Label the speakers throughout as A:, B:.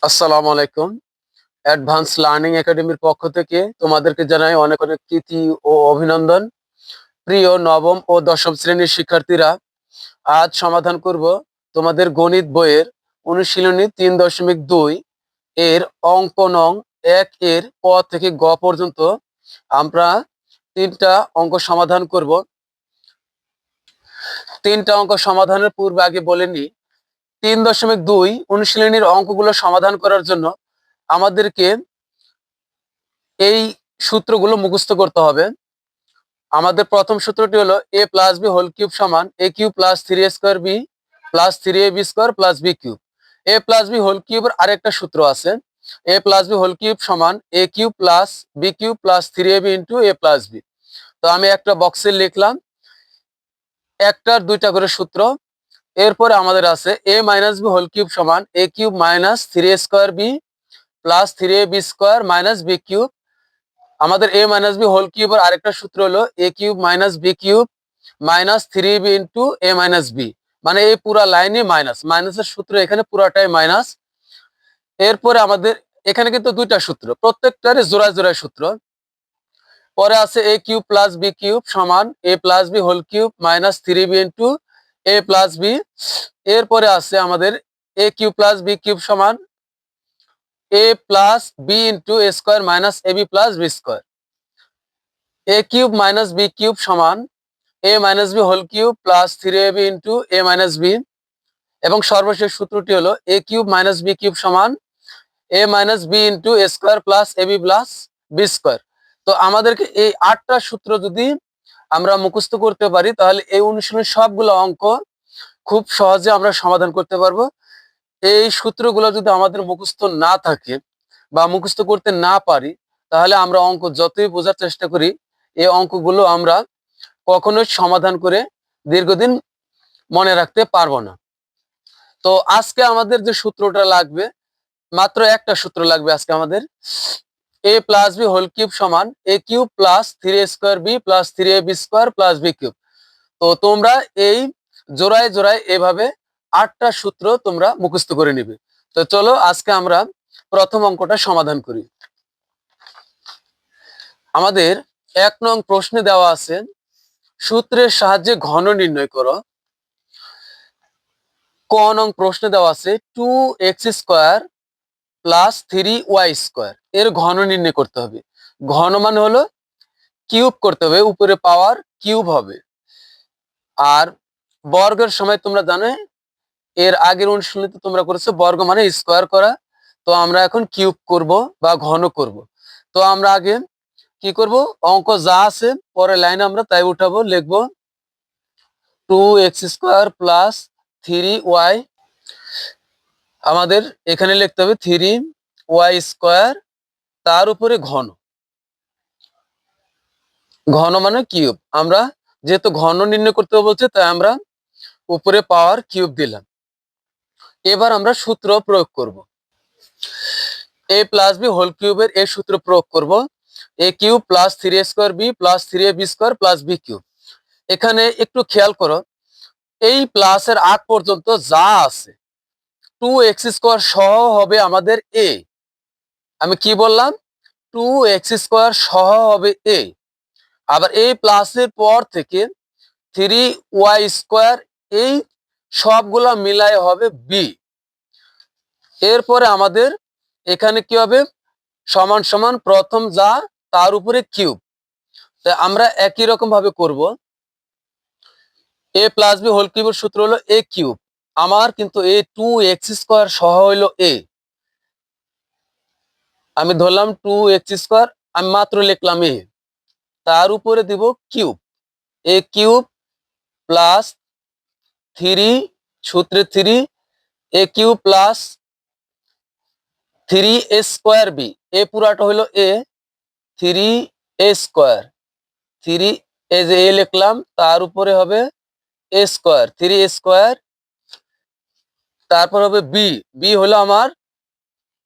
A: আসসালামু আলাইকুম। Advance learning একাডেমির পক্ষ থেকে তোমাদেরকে জানাই অনেক অনেক প্রীতি ও অভিনন্দন। প্রিয় নবম ও দশম শ্রেণীর শিক্ষার্থীরা, আজ সমাধান করব তোমাদের গণিত বইয়ের অনুশীলনী ৩.২ এর অঙ্ক নং ১ এর ক থেকে গ পর্যন্ত আমরা তিনটা অঙ্ক সমাধান করব। তিনটা অঙ্ক সমাধানের পূর্বে আগে বলে নিই, ৩.২ অনুশীলনীর অঙ্কগুলো সমাধান করার জন্য আমাদেরকে এই সূত্রগুলো মুখস্থ করতে হবে। আমাদের প্রথম সূত্রটি হলো a plus B whole cube সমান a cube plus 3a square B plus 3ab square plus B cube. a plus B whole কিউবের আরেকটা সূত্র আছে, a plus B whole cube সমান a cube plus B cube plus 3ab into a plus B. তো আমি একটা বক্সে লিখলাম একটার দুইটা করে সূত্র। এরপরে আমাদের আছে a minus B whole cube সমান a cube minus 3a square B plus 3ab square minus B cube. আমাদের a মাইনাস বি হোল কিউবের আরেকটা সূত্র হলো a cube minus B cube minus 3b into a minus B, মানে এই পুরা লাইনে মাইনাস, মাইনাসের সূত্র এখানে পুরাটাই মাইনাস। এরপরে আমাদের এখানে কিন্তু দুইটা সূত্র, প্রত্যেকটারই জোড়ায় জোড়ায় সূত্র। পরে আছে a cube plus B cube সমান a plus B whole cube minus 3b into a plus B. এরপরে আছে আমাদের a cube plus B cube সমান a plus B into a square minus ab plus B square. a cube minus B cube সমান a minus B whole cube plus 3ab into a minus B. এবং সর্বশেষ সূত্রটি হলো a cube minus B cube সমান a minus B into a square plus ab plus B square. তো আমাদেরকে এই 8টা সূত্র যদি আমরা মুখস্থ করতে পারি তাহলে এই অনুশীলনের সবগুলো অঙ্ক খুব সহজে আমরা সমাধান করতে পারবো। এই সূত্রগুলো যদি আমাদের মুখস্থ না থাকে বা মুখস্থ করতে না পারি তাহলে আমরা অঙ্ক যতই বোঝার চেষ্টা করি এই অঙ্কগুলো আমরা কখনোই সমাধান করে দীর্ঘদিন মনে রাখতে পারবো না। তো আজকে আমাদের যে সূত্রটা লাগবে, মাত্র একটা সূত্র লাগবে আজকে আমাদের, a plus B whole cube সমান a cube plus 3a square B plus 3ab square plus B cube. তো তোমরা এই জোড়ায় জোড়ায় এভাবে 8টা সূত্র তোমরা মুখস্থ করে নিবে। তো চলো আজকে আমরা প্রথম অঙ্কটা সমাধান করি। আমাদের 1 নং প্রশ্নে দেওয়া আছে সূত্রের সাহায্যে ঘন নির্ণয় করো। ক নং প্রশ্নে দেওয়া আছে 2x square plus 3y square এর ঘন নির্ণয় করতে হবে। ঘন মানে হলো কিউব করতে হবে, উপরে পাওয়ার কিউব হবে। আর বর্গের সময় তোমরা জানো এর আগের অনুশীলনীতে তোমরা করেছো বর্গ মানে স্কোয়ার করা, তো আমরা এখন কিউব করব বা ঘন করব। তো আমরা আগে কি করব, অঙ্ক যা আছে পরের লাইনে আমরা তাই উঠাবো, লিখবো 2x স্কোয়ার প্লাস 3y, আমাদের এখানে লিখতে হবে 3y স্কোয়ার, তার উপরে ঘন, ঘন মানে কিউব। আমরা যেহেতু ঘন নির্ণয় করতে বলছে তাই আমরা উপরে পাওয়ার কিউব দিলাম। এবার আমরা সূত্র প্রয়োগ করব, a প্লাস বি হোল কিউবের এই সূত্র প্রয়োগ করব, a cube plus 3a square B plus 3ab square plus B cube. এখানে একটু খেয়াল করো, এই প্লাসের আগ পর্যন্ত যা আছে 2x স্কোয়ার সহ হবে আমাদের a। আমি কি বললাম, 2x স্কোয়ার সহ হবে a। আবার এই প্লাসের পর থেকে 3y স্কোয়ার, এই সবগুলা মিলায় হবে b। এরপরে আমাদের এখানে কি হবে, সমান সমান প্রথম যা তার উপরে কিউব। আমরা একই রকম ভাবে করব, a প্লাস বি হোল কিউবের সূত্র হলো a কিউব, আমার কিন্তু এই 2x স্কোয়ার সহ হইলো a, আমি ধরলাম 2x স্কোয়ার, আমি মাত্র লিখলাম a, তার উপরে দিব কিউব, a কিউব প্লাস 3 সূত্রে 3 a cube plus 3a square B, A পুরাটা হইলো a, 3a স্কোয়ার, 3 এই যে a লিখলাম তার উপরে হবে a স্কোয়ার, 3a স্কোয়ার, তারপর হবে বি, বি হলো আমার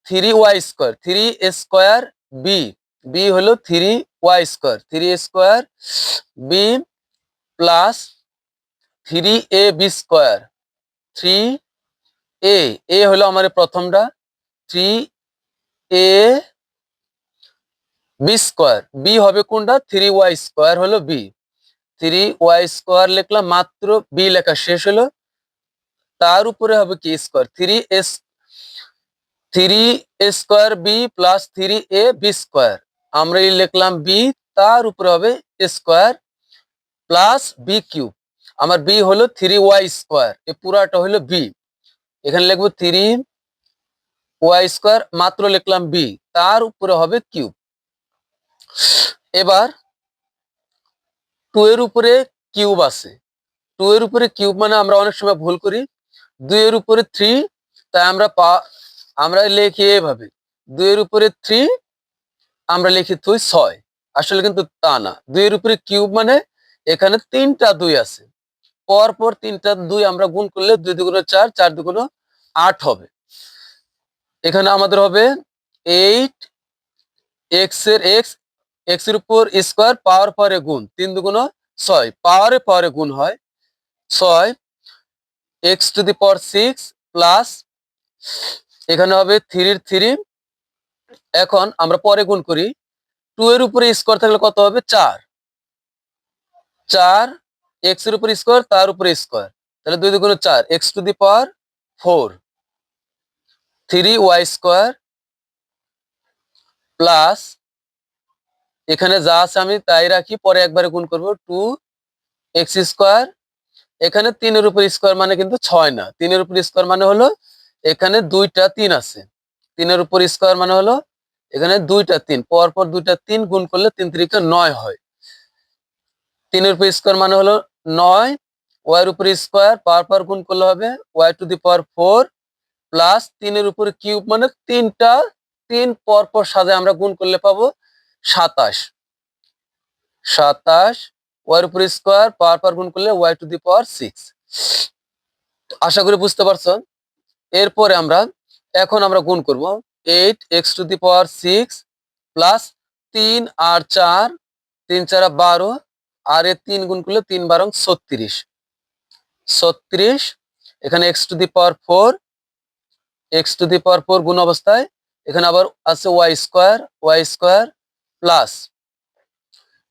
A: 3y square, 3a square B, B হলো 3y square, 3a square B plus 3ab square, 3a, A হলো আমার প্রথমটা, 3a বি স্কোয়ার, বি হবে কোনটা 3y স্কোয়ার হলো বি, 3y স্কোয়ার লিখলাম, মাত্র বি লেখা শেষ হলো, তার উপরে হবে কি square 3a square B plus 3a B square, আমরা লিখলাম বি, তার উপরে হবে স্কোয়ার প্লাস বি কিউব, আমার বি হলো 3y স্কোয়ার, এ পুরাটা হলো বি, এখানে লিখবো 3y স্কোয়ার, মাত্র লিখলাম বি, তার উপরে হবে কিউব। এবার 2 এর উপরে কিউব আছে, 2 এর উপরে কিউব মানে আমরা অনেক সময় ভুল করি, 2 এর উপরে 3, তাই আমরা লিখি এভাবে 2 এর উপরে 3, আমরা লিখি 6, আসলে কিন্তু তা না, 2 এর উপরে কিউব মানে এখানে 3টা 2 আছে, পর 3টা 2 আমরা গুণ করলে 2 দুগুণে 4, 4 দুগুণে 8 হবে, এখানে আমাদের হবে 8 x এর উপর স্কোয়ার পাওয়ার পরে গুণ, 3 দুগুণে 6, পাওয়ারে গুণ হয় 6, x to the power 6 plus এখানে হবে 3 এর 3, এখন আমরা পরে গুণ করি, 2 এর উপরে স্কোয়ার থাকলে কত হবে 4, 4 x এর উপর স্কোয়ার তার উপরে স্কোয়ার, তাহলে 2 দুগুণে 4, x to the power 4, 3y square plus এখানে যা আছে আমি তাই রাখি, পরে একবারে গুণ করব 2x স্কোয়ার, এখানে 3 এর উপর স্কোয়ার মানে কিন্তু 6 না, 3 এর উপর স্কোয়ার মানে হলো এখানে 2টা 3 আছে, 3 এর উপর স্কোয়ার মানে হলো এখানে 2টা 3, পর 2টা 3 গুণ করলে 3 3 9 হয়, 3 এর উপর স্কোয়ার মানে হলো 9, y এর উপর স্কোয়ার পর গুণ করলে হবে y two the power 4 plus 3 এর উপর কিউব মানে 3টা 3 পর সাজে আমরা গুণ করলে পাবো 27, y এর উপর স্কোয়ার পর গুণ করলে y টু দি পাওয়ার 6, আশা করি বুঝতে পারছো। এরপরে এখন আমরা গুণ করব 8x two the power 6 plus 3 আর 4, 3 4 12, আর এ 3 গুণ করলে 3 12 36, এখানে x to the power 4, x to the power 4 গুণ অবস্থায় এখানে আবার আছে y স্কোয়ার প্লাস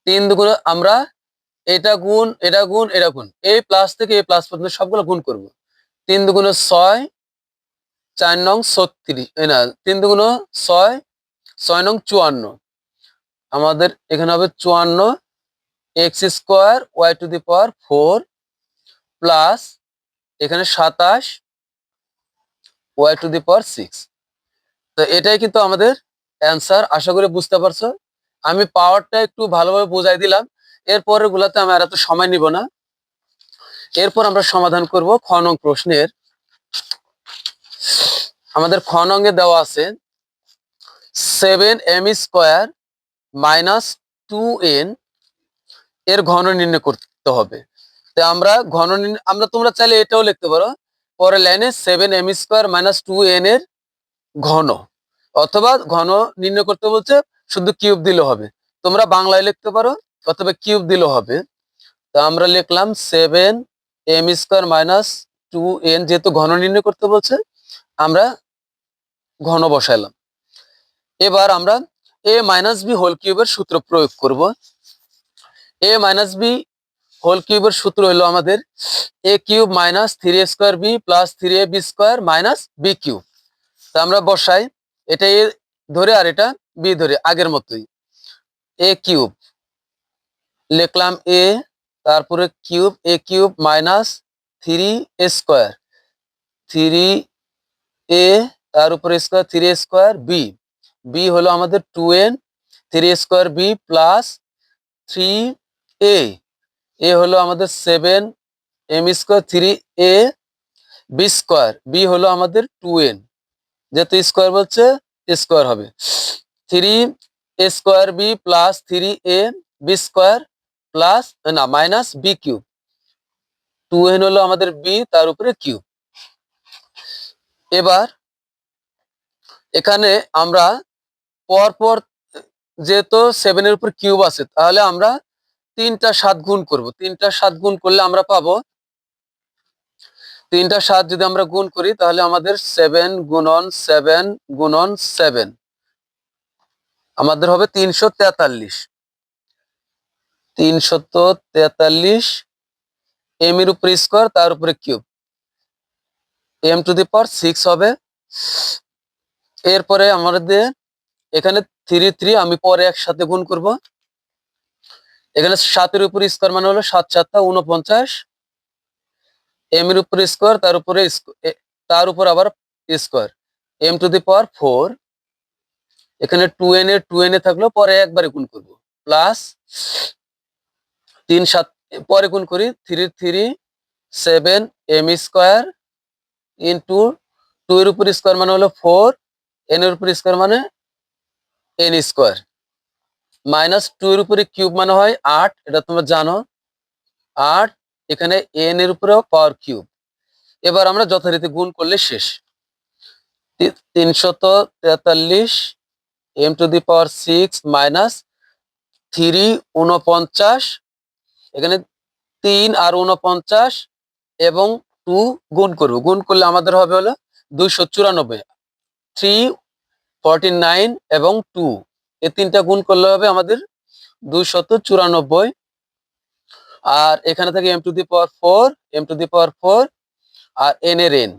A: 3 দুগুণ, আমরা এটা গুণ এই প্লাস থেকে এই প্লাস পর্যন্ত সবগুলো গুণ করব, 3 দুগুণে 6, 4 নং 36, না 3 দুগুণে 6, 6 নং 54, আমাদের এখানে হবে 54 x square y two the power 4 plus এখানে 27 y টু দি পাওয়ার 6, তো এটাই কিন্তু আমাদের অ্যান্সার, আশা করি বুঝতে পারছো। আমি পাওয়ারটা একটু ভালোভাবে বুঝাই দিলাম, এরপরের গুলাতে আমি আর এত সময় নিব না। এরপর আমরা সমাধান করব খ নং প্রশ্নের। আমাদের খ নঙ্গে দেওয়া আছে 7m স্কোয়ার মাইনাস 2n এর ঘন নির্ণয় করতে হবে। তো আমরা তোমরা চাইলে এটাও লিখতে পারো, পরের লাইনে 7m স্কোয়ার মাইনাস 2n এর ঘন, অথবা ঘন নির্ণয় করতে বলছে শুধু কিউব দিলে হবে, তোমরা বাংলায় লিখতে পারো অথবা কিউব দিলেও হবে। তো আমরা লিখলাম 7m স্কোয়ার মাইনাস 2n, যেহেতু ঘন নির্ণয় করতে বলছে আমরা ঘন বসাইলাম। এবার আমরা a মাইনাস বি হোল কিউবের সূত্র প্রয়োগ করব। a মাইনাস বি হোল কিউবের সূত্র হলো আমাদের a cube minus 3a square B plus 3ab square minus B cube. তা আমরা বসাই, এটা a ধরে আর এটা b ধরে, আগের মতোই a কিউব লিখলাম a, তারপরে cube a cube minus 3a square 3a, তার উপরে স্কোয়ার 3a স্কোয়ার বি হলো আমাদের 2n, 3a square B plus 3a, A হলো আমাদের 7m square 3a B square, B হলো আমাদের 2n, যেহেতু স্কোয়ার বলছে স্কোয়ার হবে 3a square B plus 3a B square plus না মাইনাস বি কিউব, 2n হলো আমাদের বি, তার উপরে কিউব। এবার এখানে আমরা পরপর যেহেতু 7 এর উপর কিউব আছে, তাহলে আমরা 3টা 7 গুণ করব, 3টা 7 গুণ করলে আমরা পাবো 3টা 7 যদি আমরা গুণ করি তাহলে আমাদের 7 গুণন 7 গুণন 7 আমাদের হবে 343। 343 এম এর উপরে স্কোয়ার তার উপরে কিউব, m টু দি পাওয়ার 6 হবে। এরপরে আমাদের এখানে 3 আমি পরে একসাথে গুণ করব। এখানে 7 এর উপরে স্কোয়ার মানে হলো 7 7 49, m এর উপরে স্কোয়ার তার উপর আবার square, m to the power 4। এখানে 2n থাকলো, পরে একবারে গুণ করব, প্লাস 3 7 পরে গুণ করি 3 3 7 m স্কোয়ার ইন্টু 2 এর উপর স্কোয়ার মানে হলো 4, n এর উপর স্কোয়ার মানে n স্কোয়ার, মাইনাস 2 এর উপরে কিউব মানে হয় 8, এটা তোমরা জানো 8, এখানে n এর উপরে পাওয়ার কিউব। এবার আমরা যথারীতি গুণ করলে শেষ। 343 m to the power 6 minus 3 49, এখানে 3 আর 49 এবং 2 গুণ করব, গুণ করলে আমাদের হবে হলো 294, 349 এবং 2 এই তিনটা গুণ করলে হবে আমাদের 294। আর এখানে থাকে m to the power 4, m to the power 4 আর n এর n,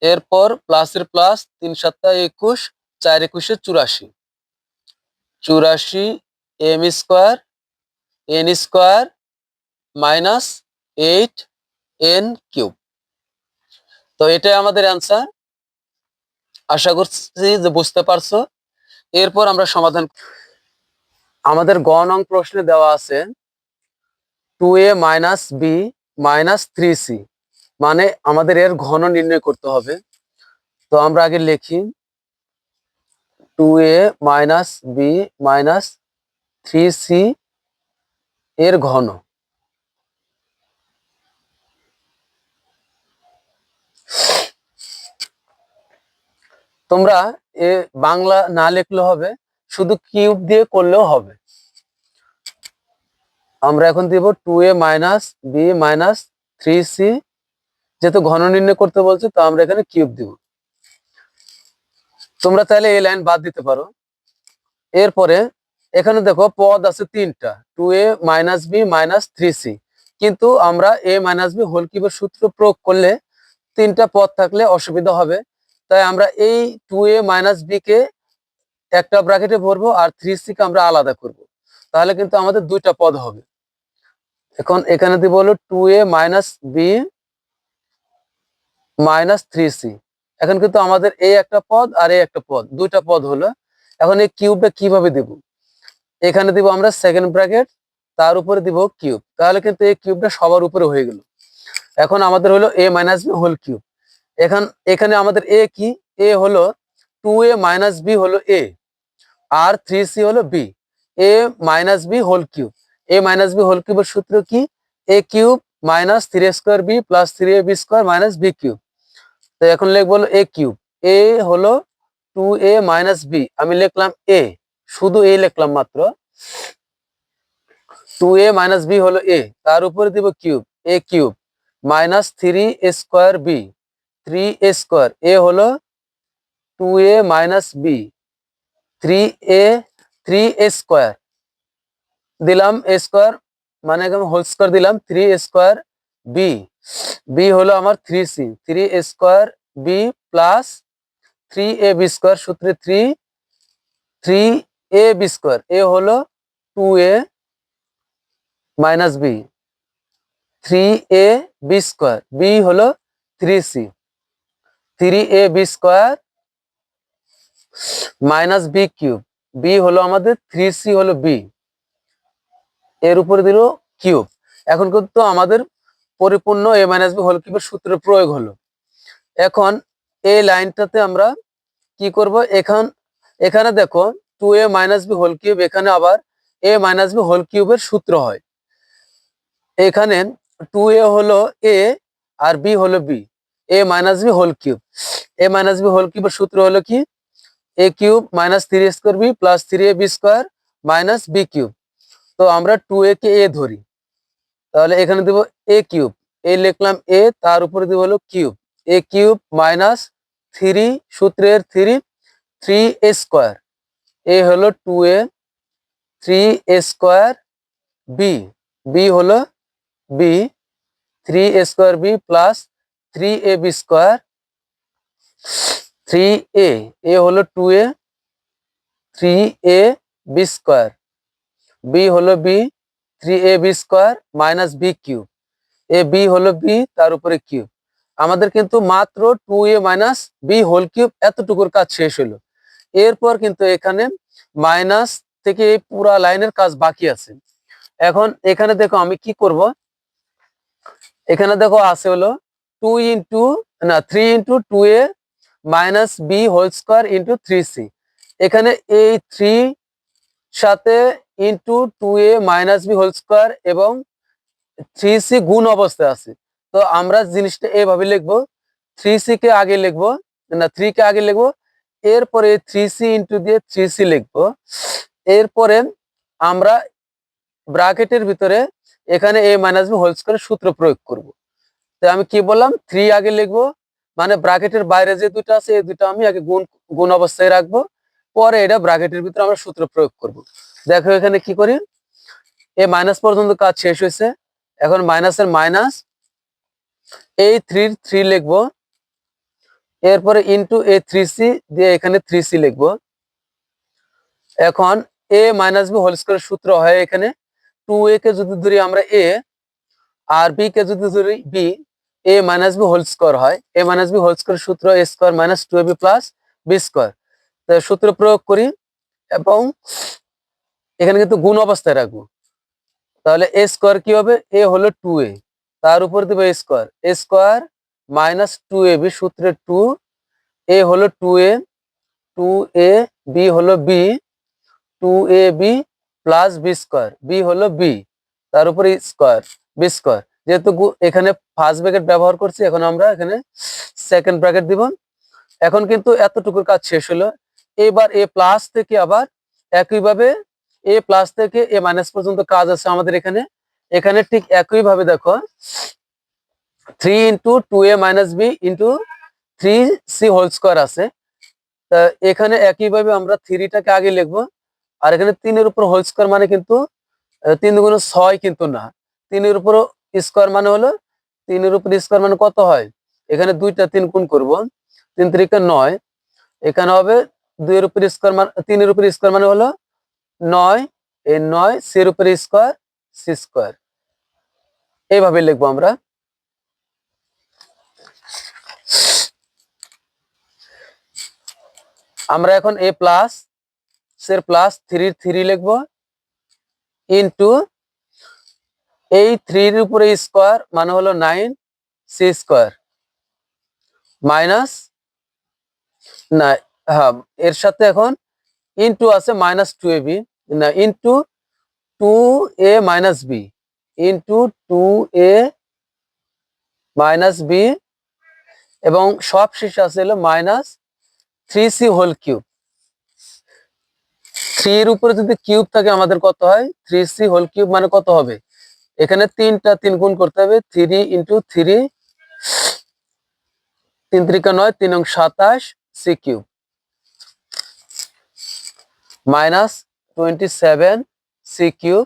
A: এরপর প্লাসের plus 3 7 21, 4 21 84, 84 m square n square minus 8 n cube. তো এটাই আমাদের অ্যান্সার। আশা করছি যে বুঝতে পারছো। এরপর আমরা সমাধান, আমাদের গ নং প্রশ্নে দেওয়া আছে 2a minus B minus 3c, মানে আমাদের এর ঘন নির্ণয় করতে হবে। তো আমরা আগে লিখি 2a minus B minus 3c এর ঘন। তোমরা এ বাংলা না লিখলে হবে, শুধু কিউব দিয়ে করলেও হবে। আমরা এখন দিব 2a minus B minus 3c, যেহেতু ঘন নির্ণয় করতে বলছে তো আমরা এখানে কিউব দিব। তোমরা চাইলে এই লাইন বাদ দিতে পারো। এরপরে এখানে দেখো পদ আছে 3টা, 2a minus B minus 3c, কিন্তু আমরা a মাইনাস বি হোল কিউবের সূত্র প্রয়োগ করলে 3টা পদ থাকলে অসুবিধা হবে, তাই আমরা এই 2a মাইনাস বি কে একটা ব্র্যাকেটে ভরবো আর 3c কে আমরা আলাদা করব, তাহলে কিন্তু আমাদের 2টা পদ হবে। এখন এখানে দিব হলো 2a minus B minus 3c, এখন কিন্তু আমাদের এই একটা পদ আর এই একটা পদ, 2টা পদ হলো। এখন এই কিউবটা কিভাবে দিব, এখানে দিব আমরা সেকেন্ড ব্র্যাকেট, তার উপরে দিব কিউব, তাহলে কিন্তু এই কিউবটা সবার উপরে হয়ে গেল। এখন আমাদের হলো a minus B whole cube. এখানে আমাদের a কি, a হলো 2a মাইনাস বি হলো a আর 3c হলো b, a minus B whole cube. a minus B whole কিউবের সূত্র কি, a cube minus 3a square B plus 3ab square minus B cube. তো এখন লিখবো হলো a কিউব, a হলো 2a মাইনাস বি, আমি লিখলাম a, শুধু a লিখলাম মাত্র, 2a মাইনাস বি হলো a, তার উপরে দিব cube, a cube minus 3a square B, 3a square, a হলো 2a minus B, 3a square দিলাম, a স্কোয়ার মানে হোল স্কোয়ার দিলাম, 3a স্কোয়ার বি, বি হলো আমার 3c, 3a square B plus 3ab square, সূত্রে 3ab স্কোয়ার, a হলো 2a minus B, 3ab square, B হলো 3c, 3ab square minus B cube, B হলো আমাদের 3c হলো বি, এর উপরে দিল কিউব। এখন কিন্তু আমাদের পরিপূর্ণ a মাইনাস বি হোল কিউবের সূত্রের প্রয়োগ হলো। এখন এই লাইনটাতে আমরা কি করব, এখানে দেখো 2a minus B whole cube, এখানে আবার a মাইনাস বি হোল কিউবের সূত্র হয়। এখানে 2a হলো a আর b হলো b, a minus B whole cube, a minus B whole কিউবের সূত্র হলো কি, a cube minus 3a square B plus 3ab square minus B cube. তো আমরা 2a কে a ধরি, তাহলে এখানে দেব a কিউব, এই লিখলাম এ, তার উপরে দিব হলো কিউব, এ কিউব মাইনাস 3 সূত্রের 3 স্কোয়ার, এ হলো 2a, 3 স্কোয়ার বি, বি হলো B, 3 square B plus 3ab square, 3a, A হলো 2a, 3ab স্কোয়ার, বি হলো B, 3ab square minus B cube, A B হলো বি, তার উপরে কিউব। আমাদের কিন্তু মাত্র 2a minus B whole cube এতটুকুর কাজ শেষ হলো। এরপর কিন্তু এখানে মাইনাস থেকে এই পুরা লাইনের কাজ বাকি আছে। এখন এখানে দেখো আমি কি করব, এখানে দেখো আছে হলো 3 into 2a minus B whole square into 3c। এখানে এই 3 সাথে into 2a minus B whole square এবং 3c গুণ অবস্থায় আছে। তো আমরা জিনিসটা এইভাবে লিখবো, 3c কে আগে লিখবো, 3 কে আগে লিখবো, এরপরে 3c ইন্টু দিয়ে 3c লিখবো। এরপরে আমরা ব্র্যাকেটের ভিতরে এখানে a minus B whole square সূত্র প্রয়োগ করব। তো আমি কি বললাম, 3 আগে লিখবো, মানে ব্র্যাকেটের বাইরে যে দুটো আছে এই দুটো আমি আগে গুণ অবস্থায় রাখবো, পরে এটা ব্র্যাকেটের ভিতরে আমরা সূত্র প্রয়োগ করব। দেখো এখানে কি করি, এ মাইনাস পর্যন্ত কাজ শেষ হয়েছে। এখন মাইনাসের মাইনাস, এই 3 লিখবো, এরপরে ইন্টু এ 3c দিয়ে এখানে 3c লিখবো। এখন এ মাইনাস বি হোল স্কোয়ার সূত্র হয় এখানে 2a কে যদি ধরি আমরা এ, আর বি কে যদি ধরি B, A minus B whole square হয়, A minus B whole square সূত্র A square minus 2ab plus B square. সূত্র প্রয়োগ করি এবং এখানে কিন্তু গুণ অবস্থায় রাখবো। তাহলে এ স্কোয়ার কি হবে, এ হলো 2a, তার উপর দেবো এ স্কোয়ার মাইনাস 2ab সূত্রে 2, এ হলো 2a, 2a, বি হলো B, 2ab plus B square, B হলো বি, তার উপরে স্কোয়ার বি স্কোয়ার। যেহেতু এখানে ফার্স্ট ব্র্যাকেট ব্যবহার করছি, এখন আমরা এখানে সেকেন্ড ব্র্যাকেট দিব। এখন কিন্তু এতটুকুর কাজ শেষ হলো। এবার এ প্লাস থেকে আবার একইভাবে এ প্লাস থেকে এ মাইনাস পর্যন্ত কাজ আছে আমাদের এখানে। এখানে ঠিক একইভাবে দেখো 3 into 2a minus B into 3c whole square আছে। তা এখানে একইভাবে আমরা 3টাকে আগে লিখবো, আর এখানে 3-এর উপর হোল স্কোয়ার মানে কিন্তু 3 দুগুণ 6 কিন্তু না, 3-এর উপর স্কোয়ার মানে হলো 3-এর উপর স্কোয়ার মানে কত হয়, এখানে 2টা 3 গুণ করবো, 3 3 9, এখানে হবে 2-এর উপর স্কোয়ার মানে 3-এর উপর স্কোয়ার মানে হলো 9, এই 9 c-এর উপর স্কোয়ার c স্কোয়ার, এইভাবে লিখবো আমরা। আমরা এখন এ প্লাস এর প্লাস 3 লিখবো ইন্টু এই 3-এর উপরে স্কোয়ার মানে হলো 9c স্কোয়ার মাইনাস না, হ্যাঁ এর সাথে এখন ইন্টু আছে মাইনাস 2ab, না into 2a minus B into 2a minus B, এবং সব শেষে আছে হলো মাইনাস 3c হোল কিউব। 3 এর উপরে যদি কিউব থাকে আমাদের কত হয়, 3c হোল কিউব মানে কত হবে, এখানে 3টা 3 গুণ করতে হবে, 3 ইন্টু 3, 3 3 9, 3 এবং 27 c cube minus 27 c cube.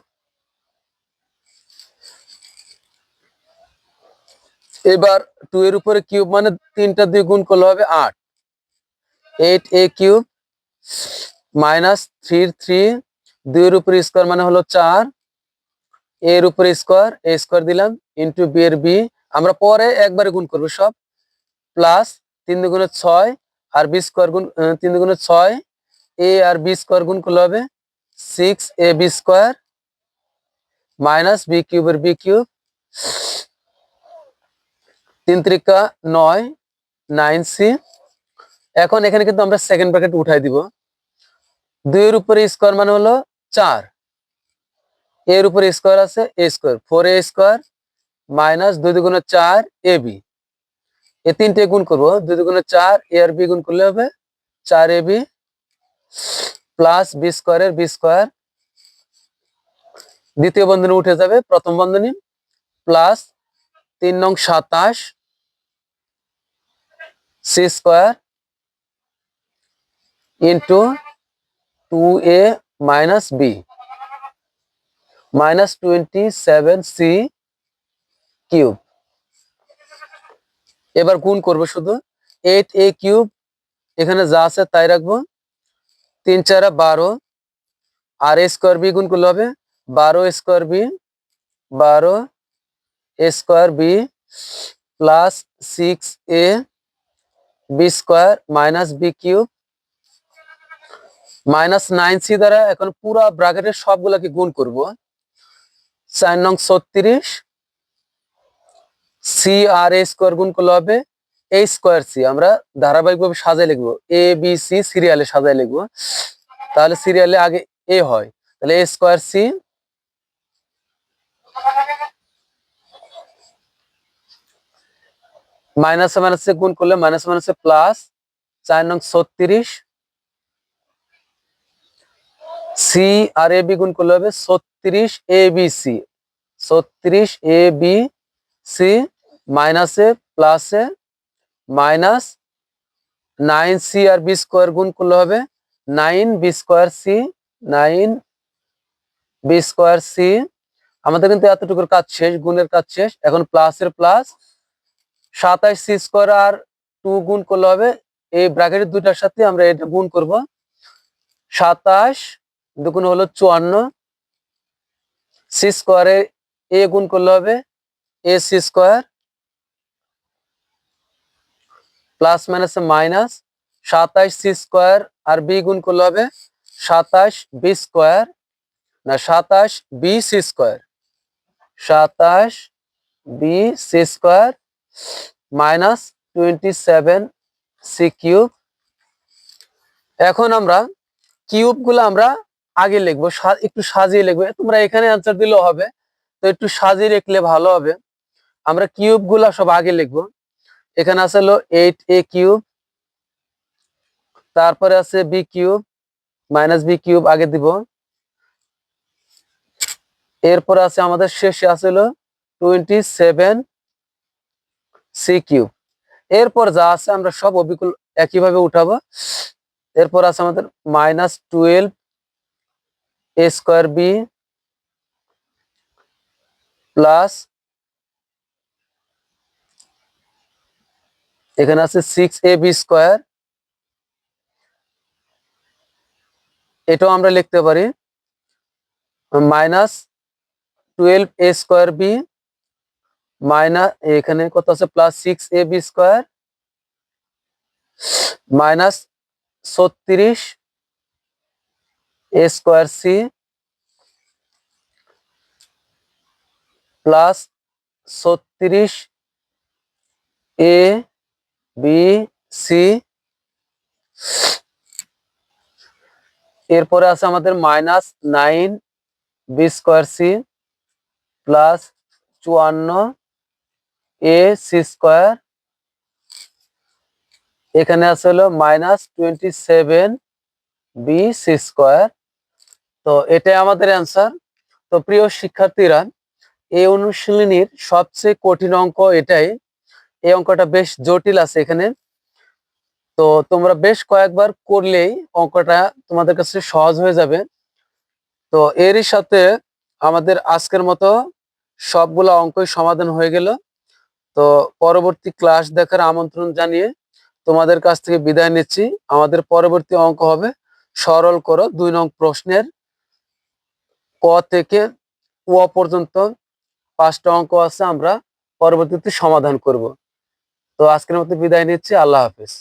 A: এবার 2 এর উপরে কিউব মানে 3টা 2 গুণ করলে হবে 8, 8a কিউব মাইনাস 3 2 এর উপরে স্কোয়ার মানে হলো 4, এর উপরে স্কোয়ার এ স্কোয়ার দিলাম ইন্টু বি এর বি, আমরা পরে একবারে গুণ করবো সব, প্লাস 3 দুগুণে 6 আর বি স্কোয়ার গুণ 3 দুগুণে 6, এ আর বি স্কোয়ার গুণ করলে হবে 6ab স্কোয়ার মাইনাস বি কিউবের বি কিউব, 3 3 9, 9c। এখন এখানে কিন্তু আমরা সেকেন্ড ব্র্যাকেট উঠাই দিব, 2 এর উপরে স্কোয়ার মানে হলো 4, এর উপরে স্কোয়ার আছে এ স্কোয়ার 4a স্কোয়ার মাইনাস 2 দুগুণে 4ab, এ 3টে গুণ করবো, 2 দুগুণে 4, এ আর বি গুণ করলে হবে 4ab প্লাস বি স্কোয়ারের বি স্কোয়ার, দ্বিতীয় বন্ধনী উঠে যাবে, প্রথম বন্ধনী প্লাস 3 নং 27 C square into 2a minus B minus 27c cube. এবার গুণ করবো শুধু 8a কিউব, এখানে যা আছে তাই রাখবো, 3 4 12, আর a স্কোয়ার বি গুণ করলে হবে 12 square B 12 square B plus 6a B square minus B cube minus 9c দ্বারা এখন পুরা ব্র্যাকেটের সবগুলাকে গুণ করব। 4 নং 36 সি আর এ স্কোয়ার গুণ করলে হবে এ স্কোয়ার সি। আমরা ধারাবাহিকভাবে সাজায় লিখবো, এ বি সি সিরিয়ালে সাজায় লিখবো, তাহলে সিরিয়ালে আগে এ হয়, তাহলে এ স্কোয়ার সি মাইনাসে মাইনাসে গুণ করলে মাইনাস মাইনাসে প্লাস 4 নং 36 সি আর এ বি গুণ করলে হবে 36 A B C, 36 A B C মাইনাসে প্লাসে মাইনাস 9 সি আর বি স্কোয়ার গুণ করলে হবে 9 B square C, 9 B square C. আমাদের কিন্তু এতটুকুর কাজ শেষ, গুণের কাজ শেষ। এখন প্লাসের প্লাস 27 সি স্কোয়ার আর 2 গুণ করলে হবে এই ব্র্যাকেটের দুইটার সাথে আমরা এটা গুণ করব, 27 দুগুণ হলো 54 সি স্কোয়ারে এ গুণ করলে হবে A C square plus minus minus 27 C square আর বি গুণ করলে হবে 27 বি স্কোয়ার, না 27 B C square, 27 B C square minus 27 C cube. এখন আমরা কিউব গুলো আমরা আগে লিখবো, একটু সাজিয়ে লিখবো, তোমরা এখানে অ্যান্সার দিলেও হবে, তো একটু সাজিয়ে লিখলে ভালো হবে। আমরা কিউব গুলা সব আগে লিখবো। এখানে আছে হলো 8a কিউব, তারপরে আছে B cube minus B cube আগে দিব, এরপর আছে আমাদের শেষে আছে হলো 27 সি কিউব। এরপর যা আছে আমরা সব অবিকল একইভাবে উঠাবো। এরপর আছে আমাদের minus 12 A square B plus এখানে আছে 6a বি স্কোয়ার, এটাও আমরা লিখতে পারি minus 12 A square B minus এখানে কত আছে plus 6a B square minus 36 A square C plus 36 A B C. এরপরে আছে আমাদের minus 9 B square C plus 54 A C square, এখানে আছে হলো মাইনাস 27 বি সি স্কোয়ার। তো এটাই আমাদের অ্যান্সার। তো প্রিয় শিক্ষার্থীরা, এই অনুশীলনীর সবচেয়ে কঠিন অঙ্ক এটাই। এই অঙ্কটা বেশ জটিল আছে এখানে, তো তোমরা বেশ কয়েকবার করলেই অঙ্কটা তোমাদের কাছে সহজ হয়ে যাবে। তো এরই সাথে আমাদের আজকের মতো সবগুলো অঙ্কই সমাধান হয়ে গেল। তো পরবর্তী ক্লাস দেখার আমন্ত্রণ জানিয়ে তোমাদের কাছ থেকে বিদায় নিচ্ছি। আমাদের পরবর্তী অঙ্ক হবে সরল করো 2 নং প্রশ্নের ক থেকে ও পর্যন্ত 5টা অঙ্ক আছে, আমরা পরবর্তীতে সমাধান করব। তো আজকের মতো বিদায় নিচ্ছি, আল্লাহ হাফেজ।